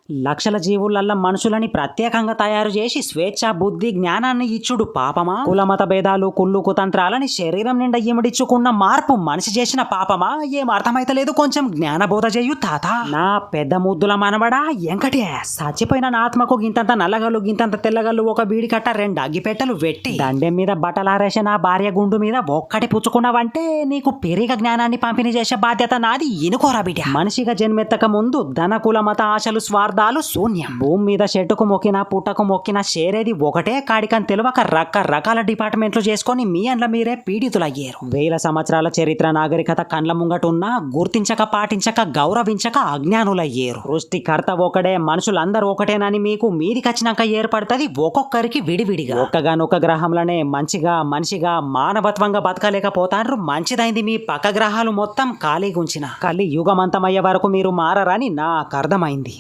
లక్షల జీవులల్లా మనుషులని ప్రత్యేకంగా తయారు చేసి స్వేచ్ఛ బుద్ధి జ్ఞానాన్ని ఇచ్చుడు పాపమా? కులమత భేదాలు కుళ్ళు కుతంత్రాలని శరీరం నిండా ఇమిడిచ్చుకున్న మార్పు మనిషి చేసిన పాపమా? ఏం అర్థమైతలేదు, కొంచెం జ్ఞానబోధ చేయు తాత. నా పెద్ద ముద్దుల మనవడా ఎంకటే, చచ్చిపోయిన నా ఆత్మకు గింతంత నల్లగల్లు గింతంత తెల్లగల్లు ఒక బీడి కట్ట 2 అగ్గిపెట్టెలు వెట్టి దండెం మీద బట్టలారేసిన నా భార్య గుండు మీద ఒక్కటి పుచ్చుకున్నావంటే నీకు పెరిగ జ్ఞానాన్ని పంపిణీ చేసే బాధ్యత నాది. ఇనుకోరా బిడ్డ. మనిషిగా జన్మెత్తక ముందు ధన కుల మత ఆశలు స్వార్థాలు శూన్యం. భూమి మీద చెట్టుకు మొక్కినా పుట్టకు మొక్కినా చేరేది ఒకటే కాడికని తెలియక రకరకాల డిపార్ట్మెంట్లు చేసుకొని మీ అండ్ల మీరే పీడితులయ్యారు. 1000 సంవత్సరాల చరిత్ర నాగరికత కండ్ల ముంగటున్నా గుర్తించక పాటించక గౌరవించక అజ్ఞానులయ్యారు. సృష్టికర్త ఒకడే, మనుషులందరూ ఒకటేనని మీకు మీదికొచ్చినాక ఏర్పడుతుంది ఒక్కొక్కరికి విడివిడిగా. ఒక్కగానొక్క గ్రహంలోనే మంచిగా మనిషిగా మానవత్వంగా బతకలేకపోతారు. మంచిదైంది మీ పక్క గ్రహాలు మొత్తం ఖాళీగుంచిన. కలి యుగమంతమయ్యే వరకు మీరు మారరని నాకు అర్థమైంది.